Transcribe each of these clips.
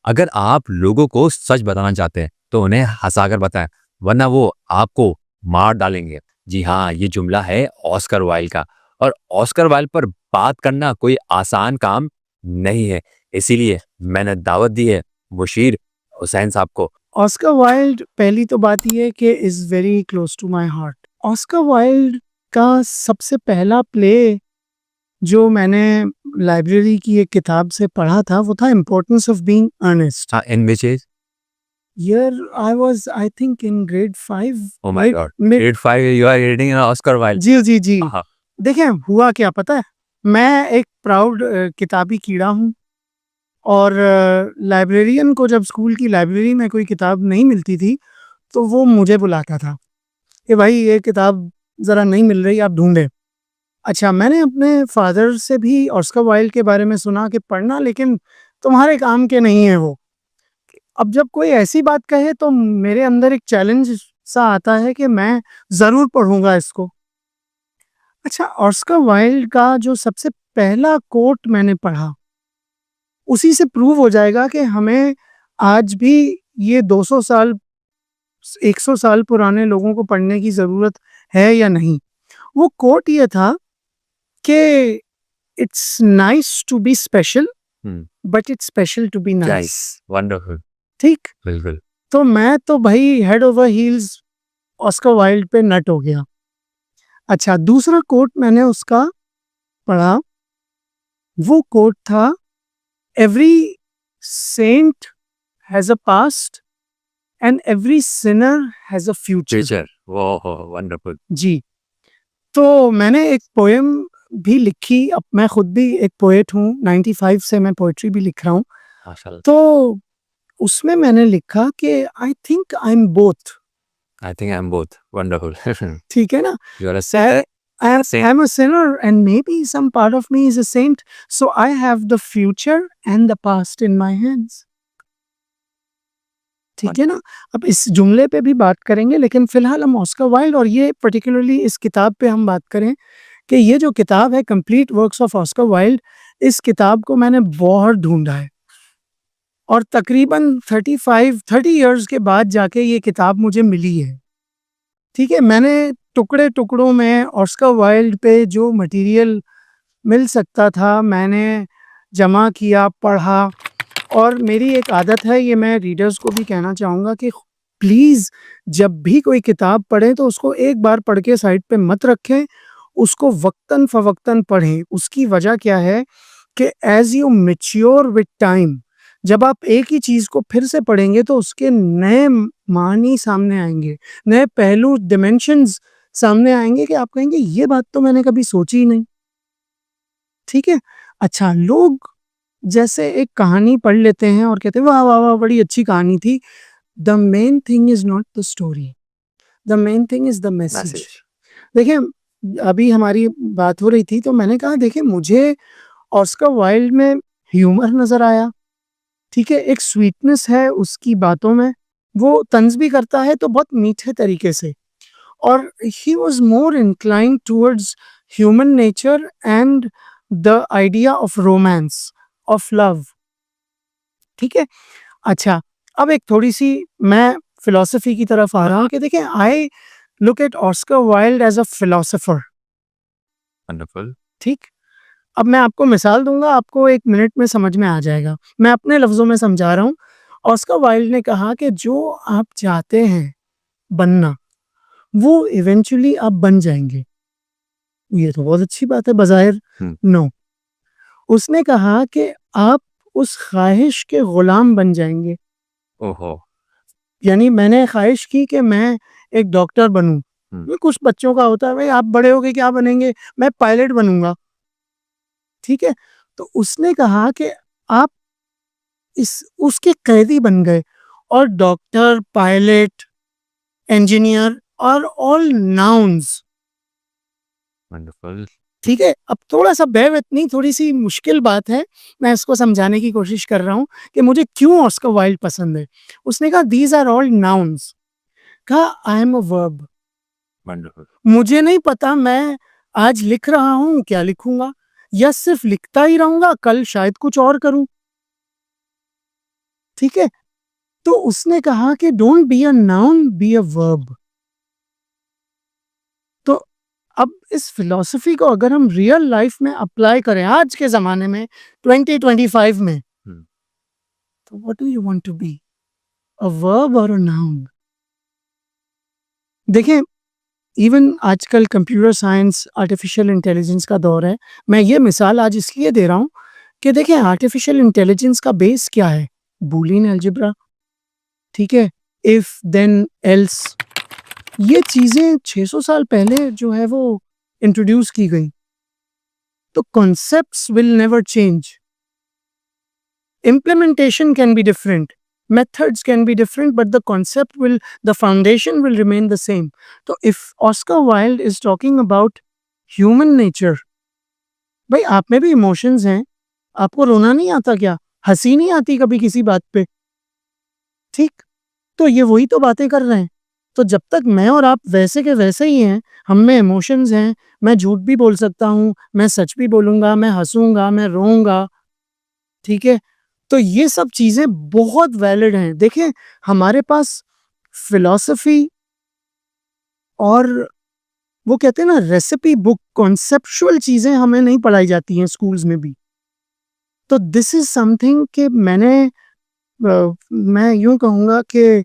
अगर आप लोगों को सच बताना चाहते हैं तो उन्हें हंसाकर बताएं, वरना वो आपको मार डालेंगे। जी हाँ, ये जुमला है ऑस्कर वाइल्ड का। और ऑस्कर वाइल्ड पर बात करना कोई आसान काम नहीं है, इसीलिए मैंने दावत दी है मुशीर हुसैन साहब को। ऑस्कर वाइल्ड, पहली तो बात ये है कि is very close to my heart. Oscar Wilde का सबसे पहला प्ले जो मैंने लाइब्रेरी की एक किताब से पढ़ा था वो था इम्पोर्टेंस ऑफ बीइंग अर्नेस्ट। हाँ, in which is year I was I think in grade 5। Oh my god, grade 5 you are reading Oscar Wilde. जी जी जी। हाँ, देखिए हुआ क्या पता है, मैं एक प्राउड किताबी कीड़ा हूँ। और लाइब्रेरियन को जब स्कूल की लाइब्रेरी में कोई किताब नहीं मिलती थी तो वो मुझे बुलाता था कि भाई ये किताब ज़रा नहीं मिल रही, आप ढूंढें। अच्छा, मैंने अपने फादर से भी ऑस्कर वाइल्ड के बारे में सुना कि पढ़ना, लेकिन तुम्हारे काम के नहीं है वो। अब जब कोई ऐसी बात कहे तो मेरे अंदर एक चैलेंज सा आता है कि मैं ज़रूर पढ़ूंगा इसको। अच्छा, ऑस्कर वाइल्ड का जो सबसे पहला कोट मैंने पढ़ा, उसी से प्रूव हो जाएगा कि हमें आज भी ये 200 साल, 100 साल पुराने लोगों को पढ़ने की ज़रूरत है या नहीं। वो कोट ये था कि it's nice to be special, but it's special to be nice. Nice, wonderful, ठीक। बिल्कुल। तो मैं तो भाई head over heels Oscar Wilde पे नट हो गया। अच्छा, दूसरा कोट मैंने उसका पढ़ा, वो कोट था, every saint has a past and every sinner has a future. Teacher, वो वंडरफुल। जी। तो मैंने एक पोएम भी लिखी। अब मैं खुद भी एक पोएट हूँ, 95 से मैं पोएट्री भी लिख रहा हूँ। माशाल्लाह। तो उसमें मैंने लिखा कि I think I am both. I think I am both, wonderful. ठीक है ना? You are a I'm a sinner and maybe some part of me is a saint. So I have the future and the past in my hands. ठीक है ना? अब इस जुमले पे भी बात करेंगे, लेकिन फिलहाल हम ऑस्कर वाइल्ड और ये पर्टिकुलरली इस किताब पे हम बात करें कि ये जो किताब है complete works of Oscar Wilde, इस किताब को मैंने बहुत ढूंढा है और तकरीबन 30 इयर्स के बाद जाके ये किताब मुझे मिली है। ठीक है, मैंने टुकड़े टुकड़ों में ऑस्कर वाइल्ड पे जो मटेरियल मिल सकता था मैंने जमा किया, पढ़ा। और मेरी एक आदत है, ये मैं रीडर्स को भी कहना चाहूँगा कि प्लीज़ जब भी कोई किताब पढ़ें तो उसको एक बार पढ़ के साइड पे मत रखें, उसको वक्तन फ़वक्तन पढ़ें। उसकी वजह क्या है कि as you mature with time, जब आप एक ही चीज़ को फिर से पढ़ेंगे तो उसके नए मानी सामने आएँगे, नए पहलू, डिमेंशंस सामने आएँगे कि आप कहेंगे ये बात तो मैंने कभी सोची ही नहीं। ठीक है? अच्छा, लोग जैसे एक कहानी पढ़ लेते हैं और कहते हैं वाह वाह वाह बड़ी अच्छी कहानी थी। The main thing is not the story, the main thing is the message. Message. देखिए, अभी हमारी बात हो रही थी तो मैंने कहा देखिए मुझे ऑस्कर वाइल्ड में ह्यूमर नजर आया। ठीक है, एक स्वीटनेस है उसकी बातों में, वो तंज भी करता है तो बहुत मीठे तरीके से। और he was more inclined towards human nature and the idea of romance, of love. ठीक है। अच्छा, अब एक थोड़ी-सी मैं फ़िलॉसफ़ी की तरफ आ रहा हूँ कि देखिए I look at Oscar Wilde as a philosopher. Wonderful. ठीक? अब मैं आपको मिसाल दूँगा, आपको 1 मिनट में समझ में आ जाएगा। मैं अपने लफ्ज़ों में समझा रहा हूँ। ऑस्कर वाइल्ड ने कहा कि जो आप चाहते हैं बनना, वो इवेंचुअली आप बन जाएँगे। ये तो बहुत अच्छी बात है बज़ाहिर। हुँ। नो, उसने कहा कि आप उस ख़्वाहिश के गुलाम बन जाएँगे। ओहो! यानी मैंने ख़्वाहिश की कि मैं एक डॉक्टर बनूँ। हुँ। ये कुछ बच्चों का होता है, भई आप बड़े होके क्या बनेंगे? मैं पायलट बनूँगा। ठीक है? तो उसने कहा कि आप इस उसके कैदी बन गए और doctor, pilot, engineer are all nouns. Wonderful. ठीक है? अब थोड़ा-सा बेयर विथ मी, थोड़ी-सी मुश्किल बात है, मैं इसको समझाने की कोशिश कर रहा हूँ कि मुझे क्यों ऑस्कर वाइल्ड पसंद है। उसने कहा दीज़ आर ऑल नाउन्स, कहा I am a verb. Wonderful. मुझे नहीं पता मैं आज लिख रहा हूँ, क्या लिखूँगा? या सिर्फ़ लिखता ही रहूँगा, कल शायद कुछ और करूँ। ठीक है? तो उसने कहा कि don't be a noun, B a verb. तो अब इस फिलॉसफी को अगर हम रियल लाइफ में अप्लाई करें आज के ज़माने में 2025 में, हुँ। तो what do you want to be? A verb और अ नाउन? देखें, इवन आजकल कंप्यूटर साइंस, आर्टिफिशियल इंटेलिजेंस का दौर है। मैं ये मिसाल आज इसलिए दे रहा हूँ कि देखें आर्टिफिशियल इंटेलिजेंस का बेस क्या है? बूलियन अलजेब्रा, ठीक है? इफ, देन, एल्स, ये चीज़ें 600 साल पहले जो है वो इंट्रोड्यूस की गई। तो concepts will never change. Implementation can be different, methods can be different, but the concept will, the foundation will remain the same. So if Oscar Wilde is talking about human nature, भाई आप में भी emotions हैं, आपको रोना नहीं आता क्या? हंसी नहीं आती कभी किसी बात पे? ठीक, तो ये वही तो बातें कर रहे हैं। तो जब तक मैं और आप वैसे के वैसे ही हैं, हम में इमोशंस हैं, मैं झूठ भी बोल सकता हूँ, मैं सच भी बोलूंगा, मैं हंसूंगा, मैं रोऊंगा, ठीक है? तो ये सब चीज़ें बहुत वैलिड हैं। देखें, हमारे पास फ़िलॉसफ़ी और वो कहते हैं ना रेसिपी बुक, कॉन्सेप्चुअल चीज़ें हमें नहीं पढ़ाई जाती हैं स्कूल्स में भी। तो दिस इज़ समथिंग कि मैं यूँ कहूँगा कि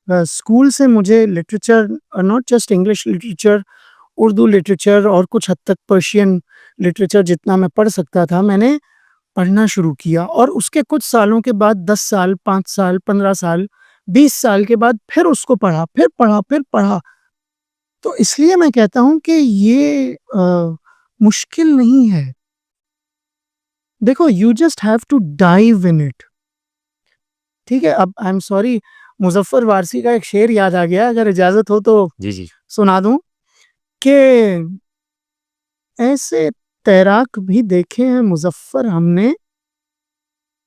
स्कूल से मुझे literature, not just English literature, Urdu literature और कुछ हद तक पर्शियन लिटरेचर जितना मैं पढ़ सकता था, मैंने पढ़ना शुरू किया और उसके कुछ सालों के बाद 10 साल, 5 साल, 15 साल, 20 साल के बाद फिर उसको पढ़ा, फिर पढ़ा, फिर पढ़ा। तो इसलिए मैं कहता हूँ कि ये मुश्किल नहीं है। देखो, you just have to dive in it, ठीक है? अब I am sorry, Muzaffar Warsi का एक शेर याद आ गया, अगर इजाज़त हो तो जी, जी। सुना दूँ कि ऐसे तैराक भी देखे हैं मुज़फ़्फ़र हमने,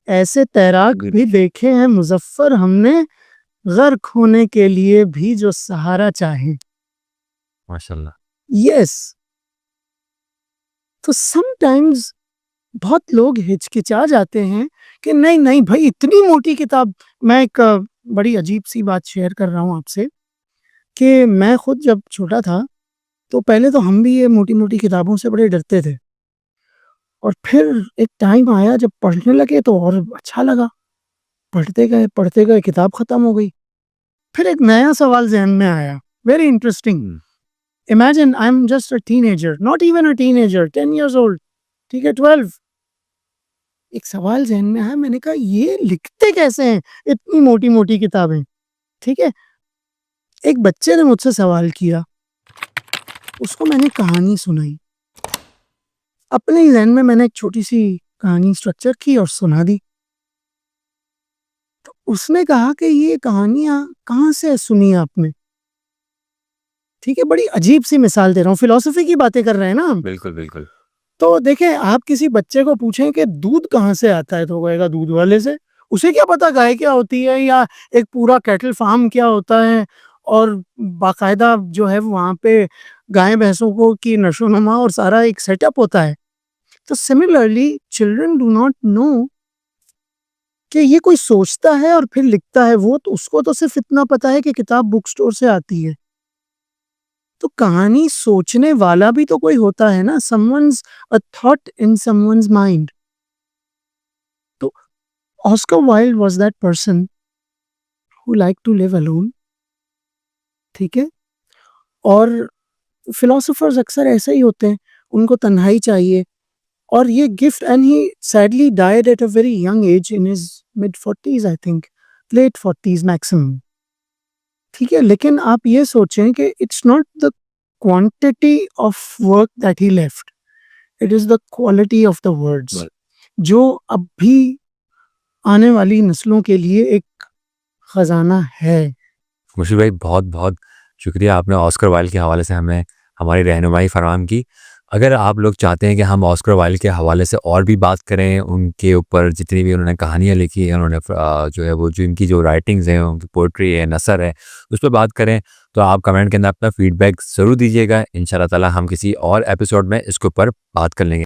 ऐसे तैराक भी देखे हैं मुज़फ़्फ़र हमने, गर्क होने के लिए भी जो सहारा चाहे। माशाल्लाह। यस, तो समटाइम्स बहुत लोग हिचकिचा जाते हैं कि नहीं, नहीं भाई इतनी मोटी किताब। मैं एक बड़ी अजीब-सी बात शेयर कर रहा हूँ आपसे कि मैं खुद जब छोटा था, तो पहले तो हम भी ये मोटी-मोटी किताबों से बड़े डरते थे और फिर एक टाइम आया जब पढ़ने लगे तो और अच्छा लगा। पढ़ते गए किताब खत्म हो गई। फिर एक नया सवाल ज़हन में आया, very interesting. Hmm. Imagine I am just a teenager, not even a teenager, 10 years old, ठीक है, 12। एक सवाल ज़हन में आया, मैंने कहा ये लिखते कैसे हैं इतनी मोटी-मोटी किताबें, ठीक है? एक बच्चे ने मुझसे सवाल किया, उसको मैंने कहानी सुनाई। अपने ही ज़हन में मैंने एक छोटी-सी कहानी स्ट्रक्चर की और सुना दी। तो उसने कहा कि ये कहानियाँ कहाँ से सुनी आपने? ठीक है, बड़ी अजीब-सी मिसाल दे रहा हूँ, फिलॉसफी की बातें कर रहे हैं ना हम। बिल्कुल, बिल्कुल। तो देखें, आप किसी बच्चे को पूछें कि दूध कहाँ से आता है, तो वो कहेगा दूध वाले से। उसे क्या पता गाय क्या होती है या एक पूरा कैटल फार्म क्या होता है और बाकायदा जो है वहाँ पे गाय-भैंसों को की नशो-नुमा और सारा एक सेटअप होता है। तो similarly children do not know कि ये कोई सोचता है और फिर लिखता है, वो तो उसको तो सिर्फ़ इतना पता है कि किताब बुक स्टोर से आती है। तो कहानी सोचने वाला भी तो कोई होता है ना, someone's a thought in someone's mind. तो Oscar Wilde was that person who liked to live alone, ठीक है? और फिलोसोफर्स अक्सर ऐसे ही होते हैं, उनको तन्हाई चाहिए और ये gift, and he sadly died at a very young age in his mid 40s I think, late 40s maximum, ठीक है? लेकिन आप ये सोचें कि it's not the quantity of work that he left, it is the quality of the words, बल जो अब भी आने वाली नस्लों के लिए एक खजाना है। मुशीर भाई, बहुत-बहुत शुक्रिया, आपने ऑस्कर वाइल्ड के हवाले से हमें हमारी रहनुमाई फराहम की। अगर आप लोग चाहते हैं कि हम ऑस्कर वाइल्ड के हवाले से और भी बात करें, उनके ऊपर जितनी भी उन्होंने कहानियाँ लिखी हैं, उन्होंने जो है वो जो इनकी जो राइटिंग्स हैं, उनकी पोएट्री है, नसर है, उस पे बात करें, तो आप कमेंट के अंदर अपना फीडबैक ज़रूर दीजिएगा। इंशाअल्लाह ताला हम किसी और एपिसोड में इसके ऊपर बात कर लेंगे।